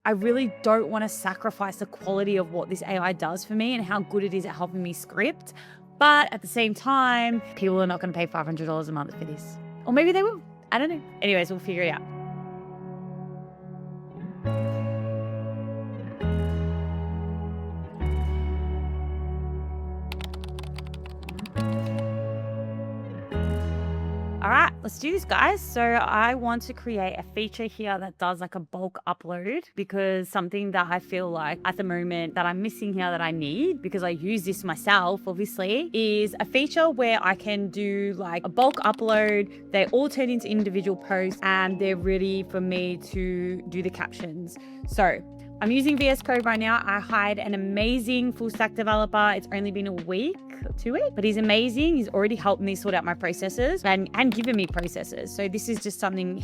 I really don't want to sacrifice the quality of what this AI does for me and how good it is at helping me script. But at the same time, people are not going to pay $500 a month for this. Or maybe they will. I don't know. Anyways, we'll figure it out. All right, let's do this, guys. So I want to create a feature here that does like a bulk upload, because something that I feel like at the moment that I'm missing here that I need, because I use this myself, obviously, is a feature where I can do like a bulk upload. They all turn into individual posts and they're ready for me to do the captions. So I'm using VS Code right now. I hired an amazing full stack developer. It's only been a week to it, but he's amazing. He's already helped me sort out my processes and given me processes. So this is just something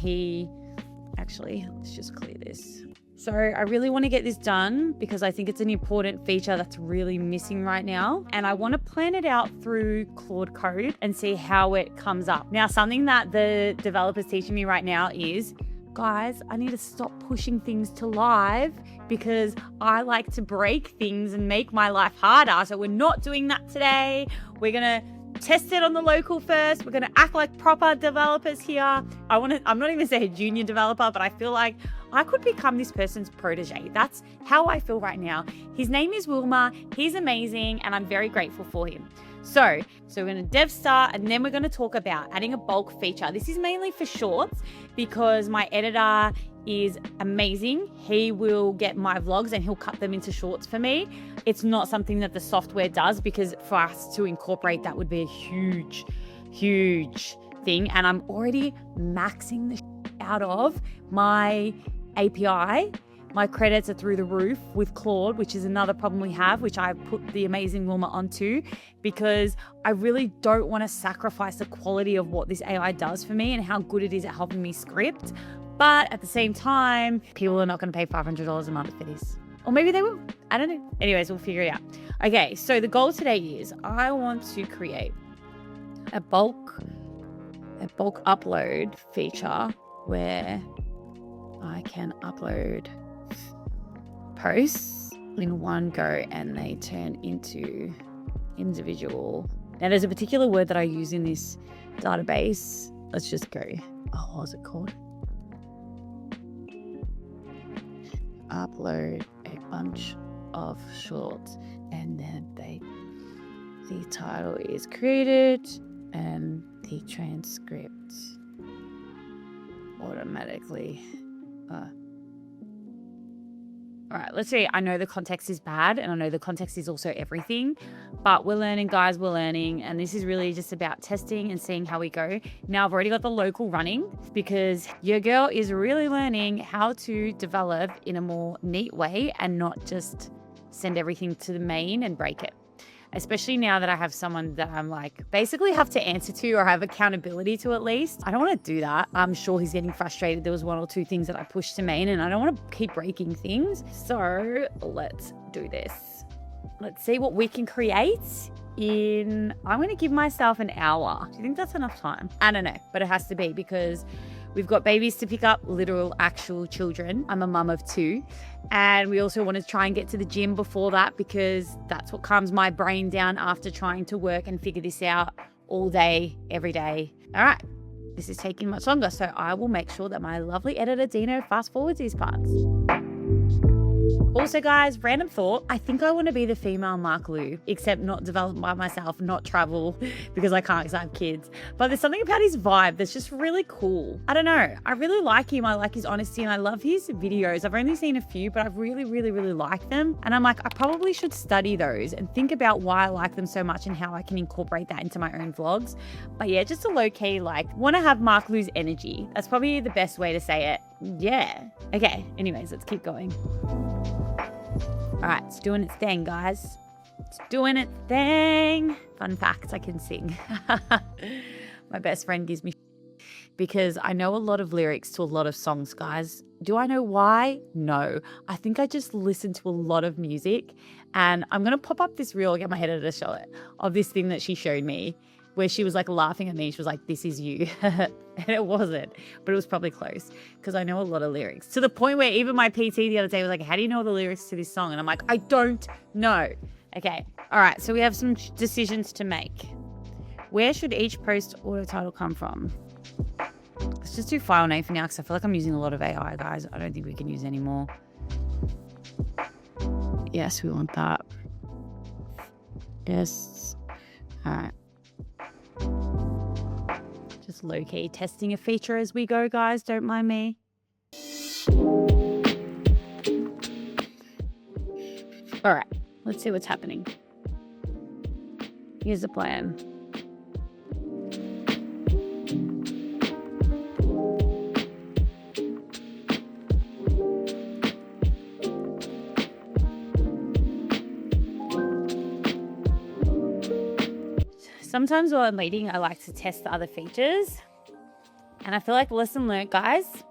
let's just clear this. So I really want to get this done because I think it's an important feature that's really missing right now. And I want to plan it out through Claude Code and see how it comes up. Now, something that the developer's teaching me right now is, guys, I need to stop pushing things to live because I like to break things and make my life harder. So we're not doing that today. We're going to test it on the local first. We're going to act like proper developers here. I'm not even say a junior developer, but I feel like I could become this person's protege. That's how I feel right now. His name is Wilmer. He's amazing and I'm very grateful for him. So we're going to dev start and then we're going to talk about adding a bulk feature. This is mainly for shorts because my editor is amazing. He will get my vlogs and he'll cut them into shorts for me. It's not something that the software does because for us to incorporate that would be a huge, huge thing. And I'm already maxing the out of my API. My credits are through the roof with Claude, which is another problem we have, which I put the amazing Wilmer onto because I really don't want to sacrifice the quality of what this AI does for me and how good it is at helping me script. But at the same time, people are not going to pay $500 a month for this. Or maybe they will. I don't know. Anyways, we'll figure it out. Okay, so the goal today is I want to create a bulk upload feature where I can upload posts in one go and they turn into individual. Now there's a particular word that I use in this database. Let's just go. Oh, what was it called? Upload a bunch of shorts and then the title is created and the transcript automatically all right, let's see. I know the context is bad and I know the context is also everything, but we're learning, guys, we're learning. And this is really just about testing and seeing how we go. Now I've already got the local running because your girl is really learning how to develop in a more neat way and not just send everything to the main and break it. Especially now that I have someone that I'm like basically have to answer to or have accountability to at least. I don't want to do that. I'm sure he's getting frustrated. There was one or two things that I pushed to main and I don't want to keep breaking things. So let's do this. Let's see what we can create I'm going to give myself an hour. Do you think that's enough time? I don't know, but it has to be because we've got babies to pick up, literal, actual children. I'm a mum of 2. And we also want to try and get to the gym before that because that's what calms my brain down after trying to work and figure this out all day, every day. All right, this is taking much longer. So I will make sure that my lovely editor, Dino, fast forwards these parts. Also, guys, random thought. I think I want to be the female Mark Liu, except not develop by myself, not travel because I can't because I have kids. But there's something about his vibe that's just really cool. I don't know. I really like him. I like his honesty and I love his videos. I've only seen a few, but I've really, really, really liked them. And I'm like, I probably should study those and think about why I like them so much and how I can incorporate that into my own vlogs. But yeah, just a low key, want to have Mark Liu's energy. That's probably the best way to say it. Yeah. Okay. Anyways, let's keep going. All right, it's doing its thing, guys. It's doing its thing. Fun fact, I can sing. My best friend gives me because I know a lot of lyrics to a lot of songs, guys. Do I know why? No. I think I just listen to a lot of music and I'm going to pop up this reel, get my editor to show it, of this thing that she showed me. where she was like laughing at me. She was like, "This is you." And it wasn't, but it was probably close because I know a lot of lyrics, to the point where even my PT the other day was like, "How do you know the lyrics to this song?" And I'm like, "I don't know." Okay. All right. So we have some decisions to make. Where should each post auto title come from? Let's just do file name for now because I feel like I'm using a lot of AI, guys. I don't think we can use any more. Yes, we want that. Yes. All right. Just low-key testing a feature as we go, guys. Don't mind me. All right. Let's see what's happening. Here's the plan. Sometimes while I'm waiting, I like to test the other features. And I feel like lesson learned, guys,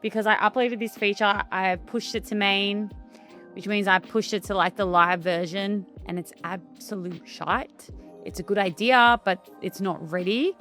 because I uploaded this feature, I pushed it to main, which means I pushed it to like the live version, and it's absolute shite. It's a good idea, but it's not ready.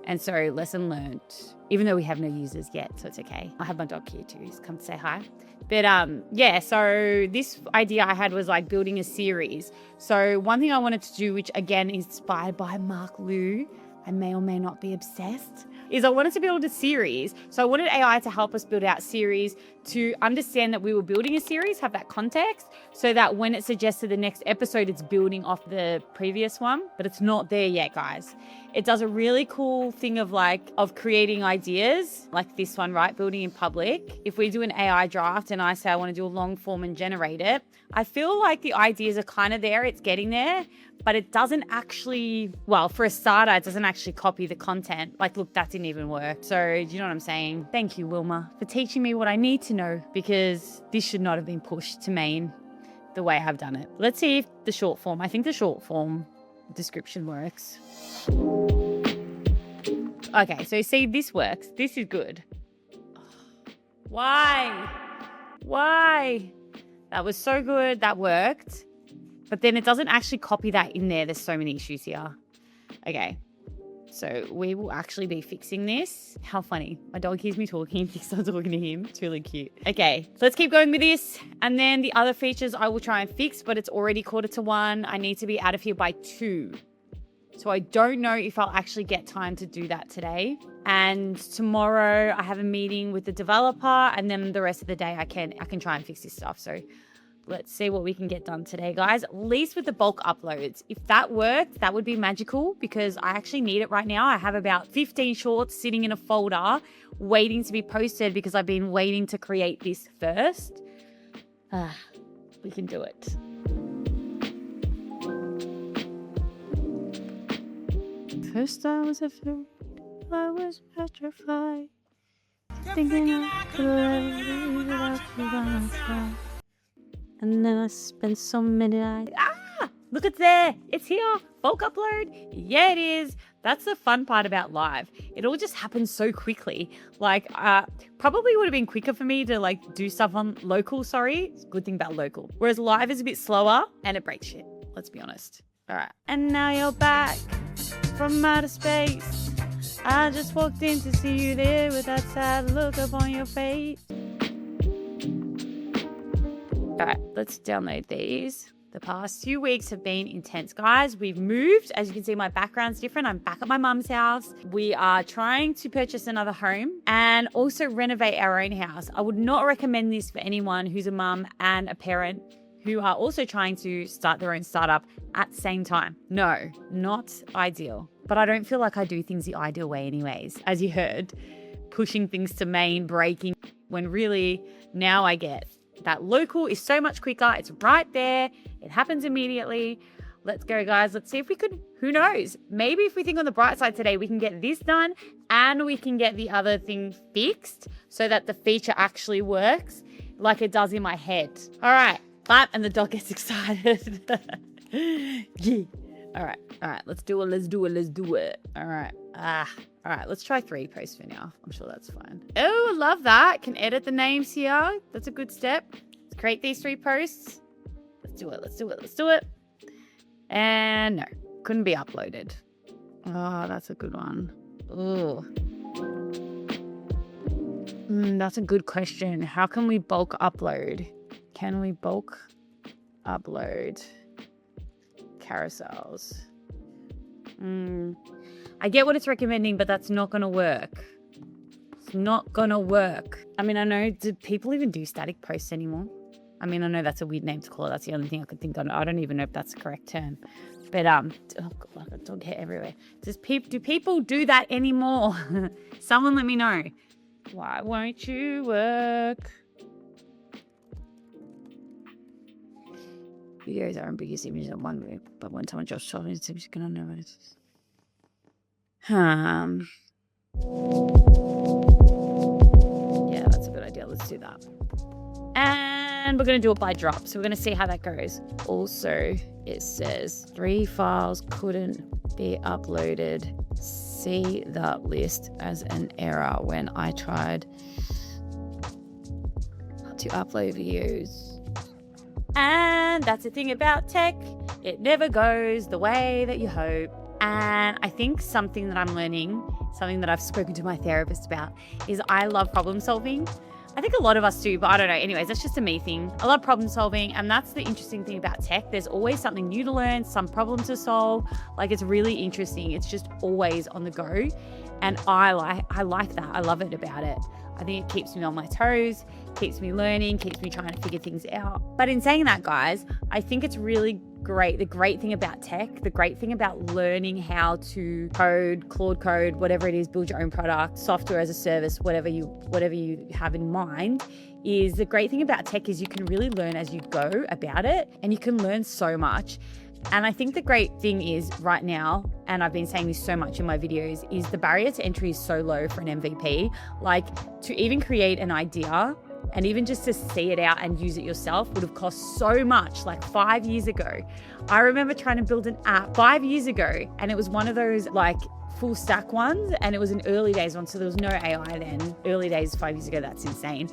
And so lesson learned, even though we have no users yet, so it's okay. I have my dog here too, he's come to say hi. But yeah, so this idea I had was like building a series. So one thing I wanted to do, which again is inspired by Mark Liu, I may or may not be obsessed, is I wanted to build a series. So I wanted AI to help us build out series, to understand that we were building a series, have that context, so that when it suggested the next episode, it's building off the previous one, but it's not there yet, guys. It does a really cool thing of creating ideas, like this one, right? Building in public. If we do an AI draft and I say I want to do a long form and generate it, I feel like the ideas are kind of there, it's getting there, but it doesn't actually, well, for a starter, it doesn't actually copy the content. Like, look, that didn't even work. So, do you know what I'm saying? Thank you, Wilma, for teaching me what I need to know, because this should not have been pushed to main the way I've done it. Let's see if the short form, I think the short form description works. Okay, so see, this works. This is good. Why? That was so good. That worked. But then it doesn't actually copy that in there. There's so many issues here. Okay. So we will actually be fixing this. How funny. My dog hears me talking. He thinks I'm talking to him. It's really cute. Okay. Let's keep going with this. And then the other features I will try and fix, but it's already 1:45. I need to be out of here by 2. So I don't know if I'll actually get time to do that today. And tomorrow I have a meeting with the developer, and then the rest of the day I can try and fix this stuff. So let's see what we can get done today, guys. At least with the bulk uploads. If that worked, that would be magical, because I actually need it right now. I have about 15 shorts sitting in a folder waiting to be posted because I've been waiting to create this first. We can do it. First I was afraid, I was petrified, thinking I could live without you by my side. And then I spent so many nights. Look, it's there. It's here. Bulk upload. Yeah, it is. That's the fun part about live. It all just happens so quickly. Like, probably would have been quicker for me to like do stuff on local. Sorry. It's a good thing about local. Whereas live is a bit slower and it breaks shit. Let's be honest. All right. And now you're back from outer space. I just walked in to see you there with that sad look upon your face. All right, let's download these. The past few weeks have been intense, guys. We've moved. As you can see, my background's different. I'm back at my mum's house. We are trying to purchase another home and also renovate our own house. I would not recommend this for anyone who's a mum and a parent who are also trying to start their own startup at the same time. No, not ideal. But I don't feel like I do things the ideal way anyways. As you heard, pushing things to main, breaking, when really now I get that local is so much quicker. It's right there. It happens immediately. Let's go, guys. Let's see if we could, who knows? Maybe if we think on the bright side today, we can get this done and we can get the other thing fixed so that the feature actually works like it does in my head. All right. Clap, and the dog gets excited. Yeah. All right. Let's do it. All right. All right. Let's try 3 posts for now. I'm sure that's fine. Oh, I love that. Can edit the names here. That's a good step. Let's create these 3 posts. Let's do it. And no, couldn't be uploaded. Oh, that's a good one. Ooh. That's a good question. How can we bulk upload? Can we bulk upload carousels? I get what it's recommending, but that's not going to work. It's not going to work. I mean, I know, do people even do static posts anymore? I mean, I know that's a weird name to call it. That's the only thing I could think of. I don't even know if that's the correct term. But, oh God, like a dog hair everywhere. Do people do that anymore? Someone let me know. Why won't you work? Videos are ambiguous images of one way, but when someone just told me it's going to know what it is. Yeah, that's a good idea. Let's do that. And we're going to do it by drop. So we're going to see how that goes. Also, it says 3 files couldn't be uploaded. See the list as an error when I tried to upload videos. And that's the thing about tech. It never goes the way that you hope. And I think something that I'm learning, something that I've spoken to my therapist about, is I love problem solving. I think a lot of us do, but I don't know. Anyways, that's just a me thing. I love problem solving, and that's the interesting thing about tech. There's always something new to learn, some problem to solve. Like, it's really interesting. It's just always on the go, and I like that. I love it about it. I think it keeps me on my toes, keeps me learning, keeps me trying to figure things out. But in saying that, guys, I think it's really great. The great thing about tech, the great thing about learning how to code, Claude Code, whatever it is, build your own product, software as a service, whatever you have in mind, is the great thing about tech is you can really learn as you go about it, and you can learn so much. And I think the great thing is right now, and I've been saying this so much in my videos, is the barrier to entry is so low for an MVP. Like, to even create an idea and even just to see it out and use it yourself would have cost so much, like 5 years ago. I remember trying to build an app 5 years ago, and it was one of those like full stack ones, and it was an early days one, so there was no AI then. Early days 5 years ago, that's insane.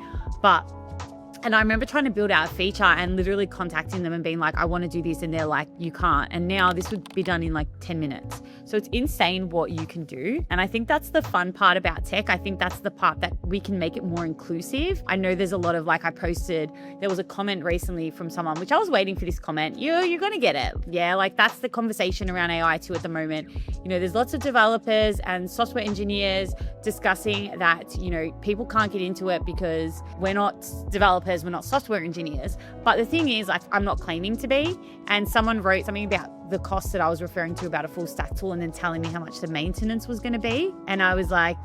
And I remember trying to build out a feature and literally contacting them and being like, I want to do this. And they're like, you can't. And now this would be done in like 10 minutes. So it's insane what you can do. And I think that's the fun part about tech. I think that's the part that we can make it more inclusive. I know there's a lot of, like, there was a comment recently from someone, which I was waiting for this comment. You're going to get it. Yeah, like that's the conversation around AI too at the moment. You know, there's lots of developers and software engineers discussing that, you know, people can't get into it because we're not developers, we're not software engineers. But the thing is, like, I'm not claiming to be. And someone wrote something about the cost that I was referring to about a full stack tool and then telling me how much the maintenance was going to be. And I was like,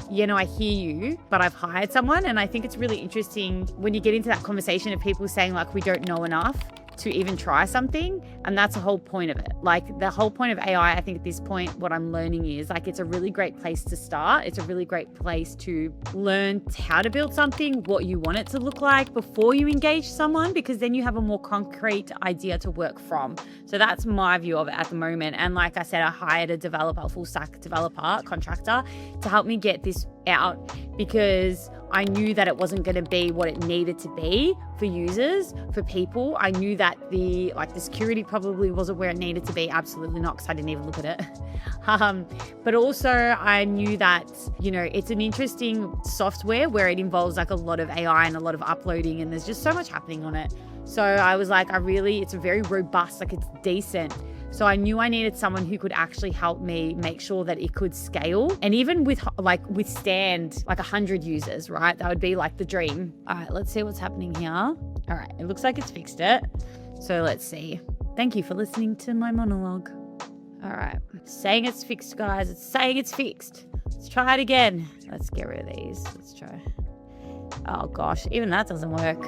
you know, I hear you, but I've hired someone. And I think it's really interesting when you get into that conversation of people saying like, we don't know enough to even try something. And that's the whole point of it. Like, the whole point of AI, I think at this point, what I'm learning is like, it's a really great place to start. It's a really great place to learn how to build something, what you want it to look like before you engage someone, because then you have a more concrete idea to work from. So that's my view of it at the moment. And like I said, I hired a developer, full stack developer, contractor, to help me get this out, because I knew that it wasn't going to be what it needed to be for users, for people. I knew that the security probably wasn't where it needed to be. Absolutely not, because I didn't even look at it. But also I knew that, you know, it's an interesting software where it involves like a lot of AI and a lot of uploading, and there's just so much happening on it. So I was like, it's very robust, like it's decent. So I knew I needed someone who could actually help me make sure that it could scale and even withstand like 100 users, right? That would be like the dream. All right, let's see what's happening here. All right, it looks like it's fixed it. So let's see. Thank you for listening to my monologue. All right, saying it's fixed, guys. It's saying it's fixed. Let's try it again. Let's get rid of these. Let's try. Oh gosh, even that doesn't work.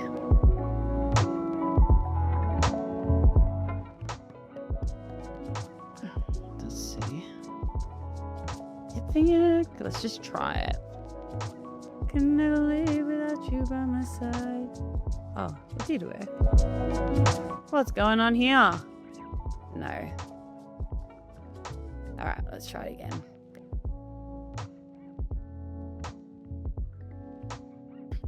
Let's just try it. Can never live without you by my side. Oh, it did work. What's going on here? No. All right, let's try it again.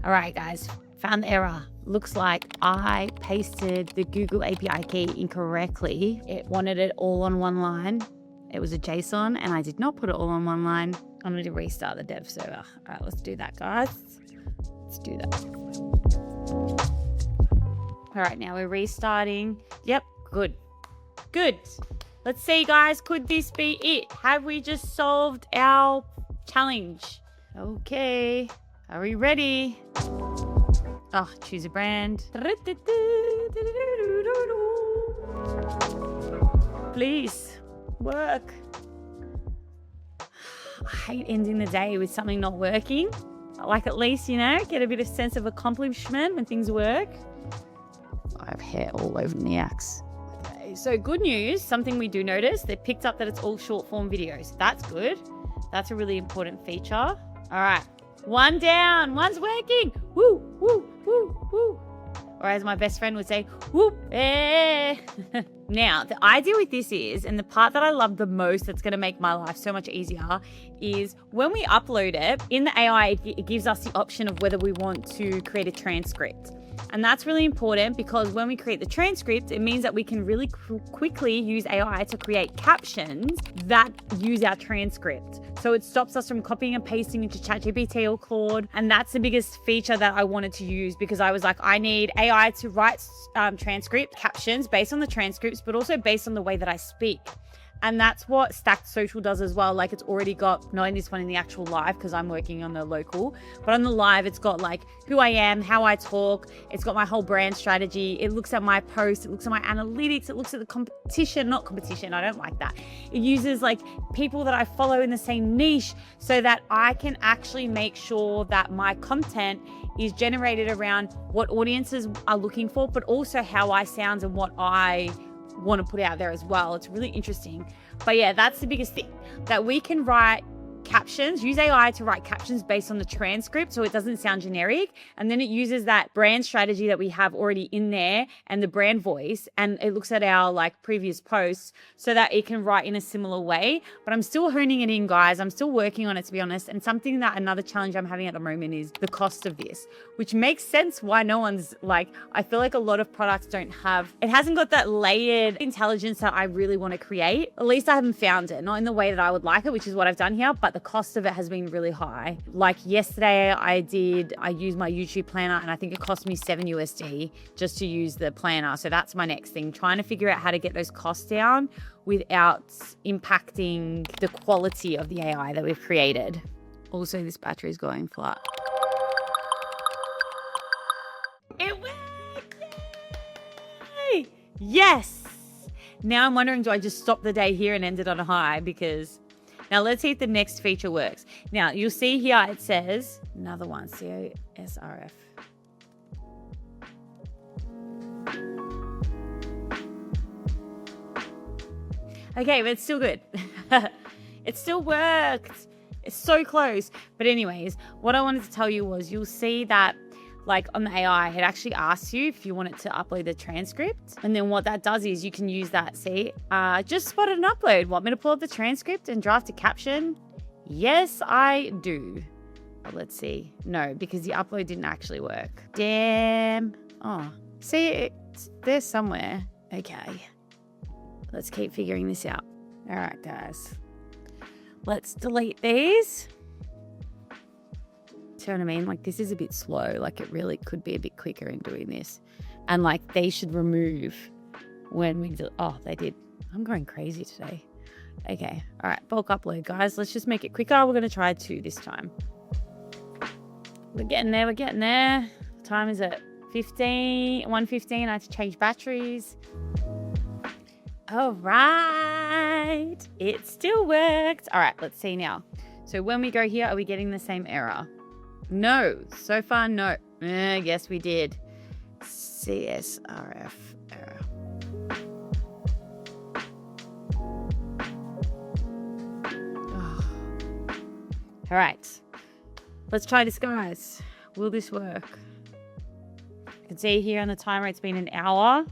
All right, guys, found the error. Looks like I pasted the Google API key incorrectly. It wanted it all on one line. It was a JSON and I did not put it all on one line. I'm going to restart the dev server. All right, let's do that, guys. Let's do that. All right, now we're restarting. Yep, good. Good. Let's see, guys. Could this be it? Have we just solved our challenge? Okay. Are we ready? Oh, choose a brand. Please, work. I hate ending the day with something not working. Like, at least, get a bit of sense of accomplishment when things work. I have hair all over the axe. Okay, so good news, something we do notice, they picked up that it's all short form videos. That's good. That's a really important feature. All right, one down, one's working. Woo, woo, woo, woo. Or as my best friend would say, whoop, eh. Now, the idea with this is, and the part that I love the most that's going to make my life so much easier, is when we upload it, in the AI, it gives us the option of whether we want to create a transcript. And that's really important because when we create the transcript, it means that we can really quickly use AI to create captions that use our transcript. So it stops us from copying and pasting into ChatGPT or Claude. And that's the biggest feature that I wanted to use because I was like, I need AI to write transcript captions based on the transcripts, but also based on the way that I speak. And that's what Stacked Social does as well. Like, it's already got, not in this one in the actual live because I'm working on the local, but on the live, it's got like who I am, how I talk. It's got my whole brand strategy. It looks at my posts. It looks at my analytics. It looks at the not competition. I don't like that. It uses like people that I follow in the same niche so that I can actually make sure that my content is generated around what audiences are looking for, but also how I sound and what I want to put out there as well. It's really interesting. But yeah, that's the biggest thing, that we can write captions, use AI to write captions based on the transcript so it doesn't sound generic. And then it uses that brand strategy that we have already in there and the brand voice, and it looks at our like previous posts so that it can write in a similar way. But I'm still honing it in, guys. I'm still working on it, to be honest. And something that another challenge I'm having at the moment is the cost of this, which makes sense why no one's like, I feel like a lot of products don't have, it hasn't got that layered intelligence that I really want to create. At least I haven't found it, not in the way that I would like it, which is what I've done here, but the cost of it has been really high. Like yesterday I used my YouTube planner and I think it cost me $7 just to use the planner. So that's my next thing, trying to figure out how to get those costs down without impacting the quality of the AI that we've created. Also, this battery is going flat. It worked! Yay! Yes! Now I'm wondering, do I just stop the day here and end it on a high? Because now let's see if the next feature works. Now you'll see here it says, another one, COSRF. Okay, but it's still good. It still worked. It's so close. But anyways, what I wanted to tell you was you'll see that like on the AI, it actually asks you if you want it to upload the transcript. And then what that does is you can use that. See, just spotted an upload. Want me to pull up the transcript and draft a caption? Yes, I do. Oh, let's see. No, because the upload didn't actually work. Damn. Oh, see, it's there somewhere. Okay. Let's keep figuring this out. All right, guys. Let's delete these. See what I mean? Like, this is a bit slow. Like, it really could be a bit quicker in doing this. And like, they should remove when we do. Oh, they did. I'm going crazy today. Okay. All right. Bulk upload, guys. Let's just make it quicker. We're going to try 2 this time. We're getting there. We're getting there. What time is it? 1:15. I had to change batteries. All right. It still worked. All right. Let's see now. So when we go here, are we getting the same error? No, so far, no. Yes, we did. CSRF error. Oh. All right, let's try this, guys. Will this work? You can see here on the timer, it's been an hour.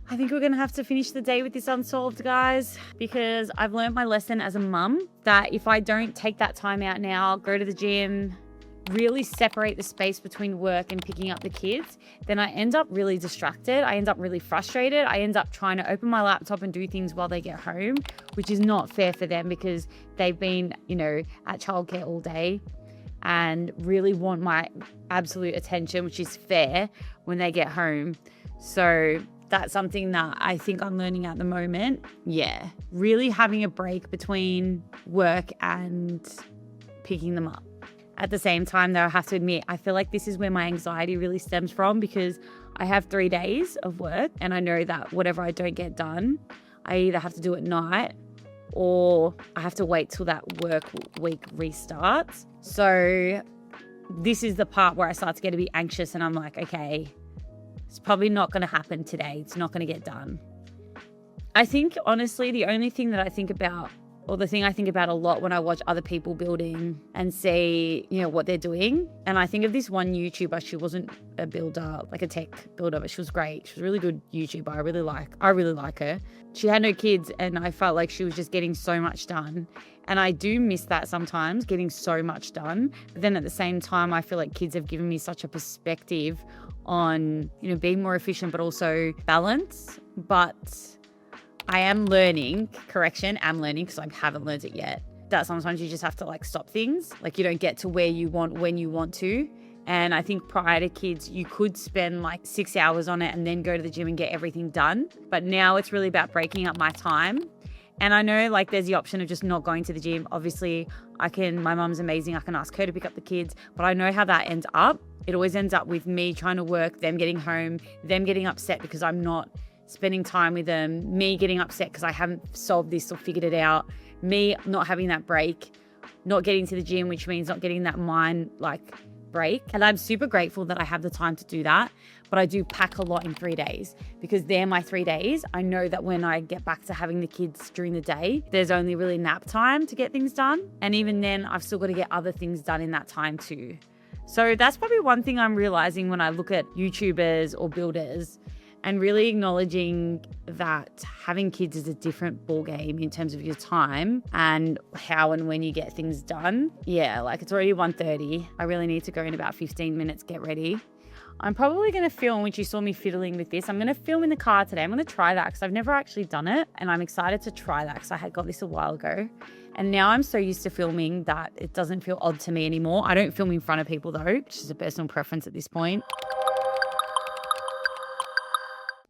I think we're going to have to finish the day with this unsolved, guys, because I've learned my lesson as a mum that if I don't take that time out now, go to the gym, really separate the space between work and picking up the kids, then I end up really distracted. I end up really frustrated. I end up trying to open my laptop and do things while they get home, which is not fair for them because they've been, at childcare all day and really want my absolute attention, which is fair when they get home. So that's something that I think I'm learning at the moment. Yeah, really having a break between work and picking them up. At the same time, though, I have to admit, I feel like this is where my anxiety really stems from because I have 3 days of work and I know that whatever I don't get done, I either have to do at night or I have to wait till that work week restarts. So this is the part where I start to get a bit anxious and I'm like, okay, it's probably not going to happen today. It's not going to get done. I think, honestly, the only thing that I think about, or the thing I think about a lot when I watch other people building and see, what they're doing. And I think of this one YouTuber. She wasn't a builder, like a tech builder, but she was great. She was a really good YouTuber. I really like her. She had no kids and I felt like she was just getting so much done. And I do miss that sometimes, getting so much done. But then at the same time, I feel like kids have given me such a perspective on, being more efficient, but also balance. But I am learning because I haven't learned it yet, that sometimes you just have to stop things. You don't get to where you want when you want to. And I think prior to kids, you could spend 6 hours on it and then go to the gym and get everything done. But now it's really about breaking up my time. And I know there's the option of just not going to the gym. Obviously, my mum's amazing. I can ask her to pick up the kids, but I know how that ends up. It always ends up with me trying to work, them getting home, them getting upset because I'm not spending time with them, me getting upset because I haven't solved this or figured it out, me not having that break, not getting to the gym, which means not getting that mind break. And I'm super grateful that I have the time to do that. But I do pack a lot in 3 days because they're my 3 days. I know that when I get back to having the kids during the day, there's only really nap time to get things done. And even then, I've still got to get other things done in that time too. So that's probably one thing I'm realizing when I look at YouTubers or builders, and really acknowledging that having kids is a different ballgame in terms of your time and how and when you get things done. Yeah, it's already 1:30. I really need to go in about 15 minutes, get ready. I'm probably going to film, which you saw me fiddling with this. I'm going to film in the car today. I'm going to try that because I've never actually done it. And I'm excited to try that because I had got this a while ago. And now I'm so used to filming that it doesn't feel odd to me anymore. I don't film in front of people though, which is a personal preference at this point.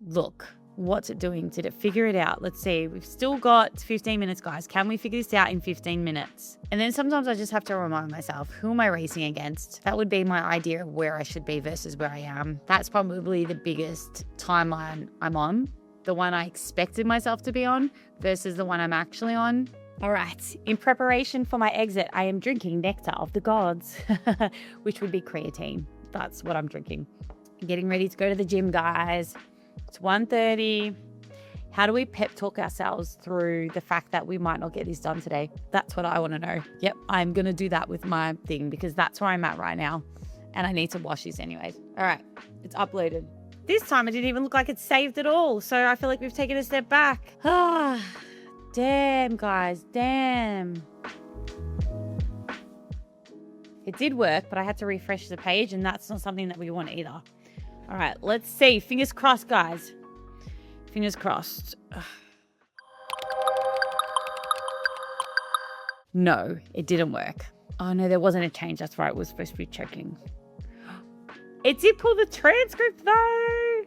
Look, what's it doing? Did it figure it out? Let's see. We've still got 15 minutes, guys. Can we figure this out in 15 minutes? And then sometimes I just have to remind myself, who am I racing against? That would be my idea of where I should be versus where I am. That's probably the biggest timeline I'm on. The one I expected myself to be on versus the one I'm actually on. All right. In preparation for my exit, I am drinking Nectar of the Gods, which would be creatine. That's what I'm drinking. Getting ready to go to the gym, guys. It's 1:30. How do we pep talk ourselves through the fact that we might not get this done today? That's what I want to know. Yep, I'm going to do that with my thing because that's where I'm at right now. And I need to wash this anyways. All right, it's uploaded. This time it didn't even look like it's saved at all. So I feel like we've taken a step back. Ah, damn, guys, damn. It did work, but I had to refresh the page and that's not something that we want either. All right, let's see. Fingers crossed, guys. Fingers crossed. No, it didn't work. Oh, no, there wasn't a change. That's right. It was supposed to be checking. It did pull the transcript, though,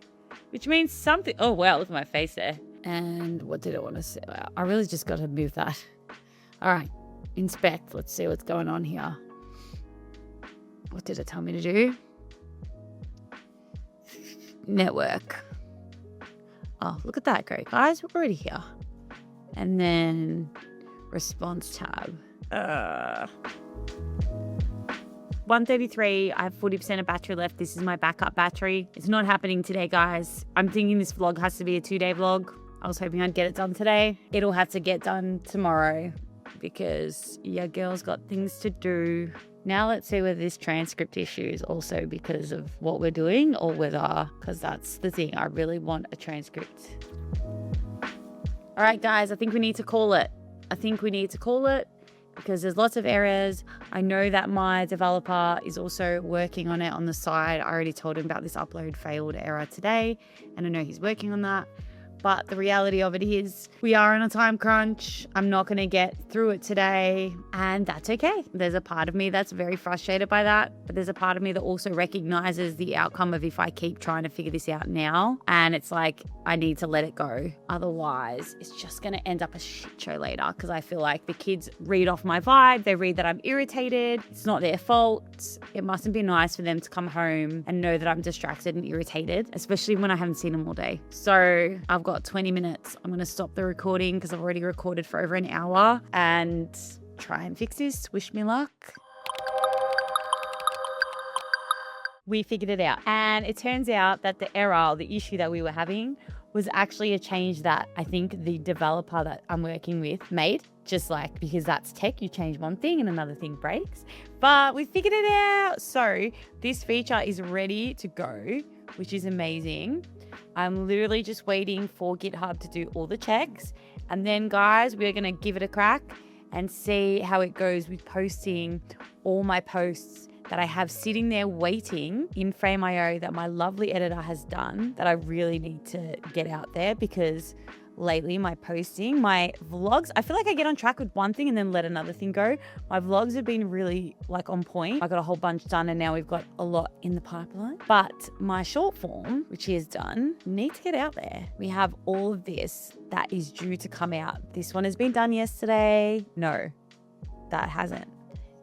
which means something. Oh, wow. Look at my face there. And what did it want to say? I really just got to move that. All right. Inspect. Let's see what's going on here. What did it tell me to do? Network. Oh, look at that. Great, guys. We're already here. And then response tab. 1:33. I have 40% of battery left. This is my backup battery. It's not happening today, guys. I'm thinking this vlog has to be a 2-day vlog. I was hoping I'd get it done today. It'll have to get done tomorrow because your girl's got things to do. Now let's see whether this transcript issue is also because of what we're doing or whether, because that's the thing, I really want a transcript. All right, guys, I think we need to call it. because there's lots of errors. I know that my developer is also working on it on the side. I already told him about this upload failed error today, and I know he's working on that. But the reality of it is we are on a time crunch. I'm not going to get through it today, and that's okay. There's a part of me that's very frustrated by that, but there's a part of me that also recognizes the outcome of if I keep trying to figure this out now, and it's like I need to let it go. Otherwise, it's just going to end up a shit show later, because I feel like the kids read off my vibe. They read that I'm irritated. It's not their fault. It mustn't be nice for them to come home and know that I'm distracted and irritated, especially when I haven't seen them all day. So I've got 20 minutes. I'm going to stop the recording because I've already recorded for over an hour and try and fix this. Wish me luck. We figured it out. And it turns out that the error, the issue that we were having was actually a change that I think the developer that I'm working with made. Just like, because that's tech, you change one thing and another thing breaks. But we figured it out. So this feature is ready to go, which is amazing. I'm literally just waiting for GitHub to do all the checks. And then, guys, we're going to give it a crack and see how it goes with posting all my posts that I have sitting there waiting in Frame.io that my lovely editor has done, that I really need to get out there, because lately my posting, my vlogs, I feel like I get on track with one thing and then let another thing go. My vlogs have been really like on point. I got a whole bunch done and now we've got a lot in the pipeline. But my short form, which is done, need to get out there. We have all of this that is due to come out. This one has been done yesterday. No, that hasn't.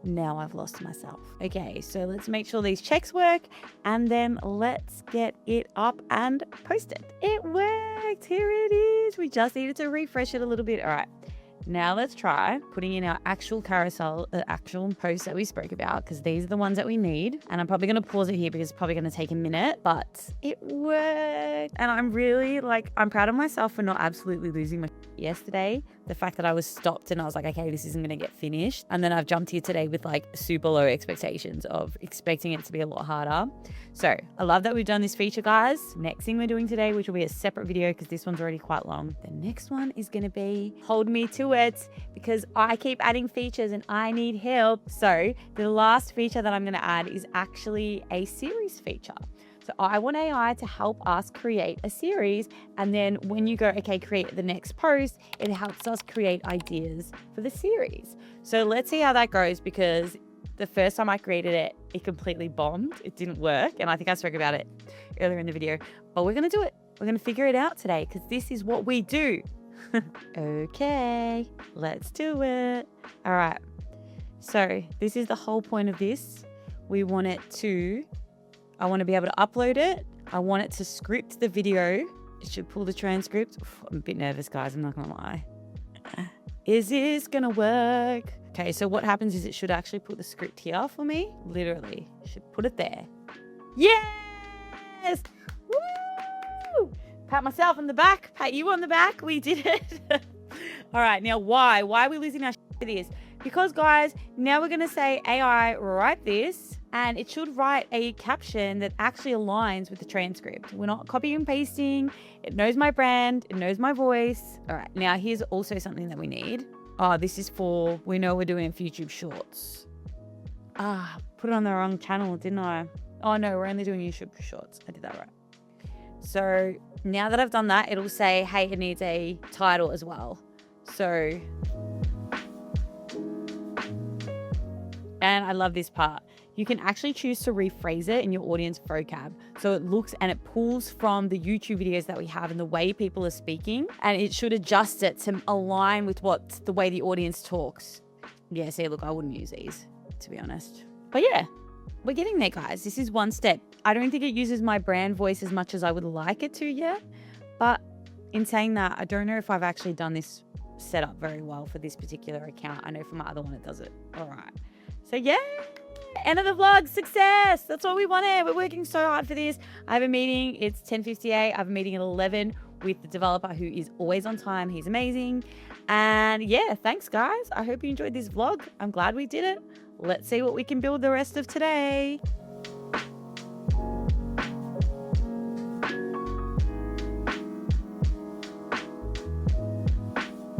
Now I've lost myself. Okay, so let's make sure these checks work and then let's get it up and posted. It worked. Here it is. We just needed to refresh it a little bit. All right. Now let's try putting in our actual carousel, actual posts that we spoke about, because these are the ones that we need. And I'm probably going to pause it here because it's probably going to take a minute, but it worked. And I'm really I'm proud of myself for not absolutely losing my yesterday. The fact that I was stopped and I was like, okay, this isn't going to get finished. And then I've jumped here today with super low expectations of expecting it to be a lot harder. So I love that we've done this feature, guys. Next thing we're doing today, which will be a separate video because this one's already quite long. The next one is going to be hold me to it, because I keep adding features and I need help. So the last feature that I'm going to add is actually a series feature. So I want AI to help us create a series. And then when you go, okay, create the next post, it helps us create ideas for the series. So let's see how that goes, because the first time I created it, it completely bombed. It didn't work. And I think I spoke about it earlier in the video, but we're going to do it. We're going to figure it out today, because this is what we do. Okay, let's do it. All right. So this is the whole point of this. I want to be able to upload it. I want it to script the video. It should pull the transcript. I'm a bit nervous, guys. I'm not going to lie. Is this going to work? Okay, so what happens is it should actually put the script here for me. Literally, should put it there. Yes! Woo! Pat myself on the back. Pat you on the back. We did it. All right, now why? Why are we losing our shit for this? Because, guys, now we're going to say, AI, write this, and it should write a caption that actually aligns with the transcript. We're not copying and pasting. It knows my brand. It knows my voice. All right, now here's also something that we need. Oh, this is for, we know we're doing YouTube Shorts. Put it on the wrong channel, didn't I? Oh, no, we're only doing YouTube Shorts. I did that right. So now that I've done that, it'll say, hey, it needs a title as well. So, and I love this part. You can actually choose to rephrase it in your audience vocab. So it looks and it pulls from the YouTube videos that we have and the way people are speaking, and it should adjust it to align with the way the audience talks. Yeah, see, look, I wouldn't use these, to be honest. But yeah, we're getting there, guys. This is one step. I don't think it uses my brand voice as much as I would like it to yet. But in saying that, I don't know if I've actually done this setup very well for this particular account. I know for my other one, it does it. All right. So yeah, end of the vlog, success. That's what we wanted. We're working so hard for this. I have a meeting. It's 10:58. I have a meeting at 11 with the developer who is always on time. He's amazing. And yeah, thanks, guys. I hope you enjoyed this vlog. I'm glad we did it. Let's see what we can build the rest of today.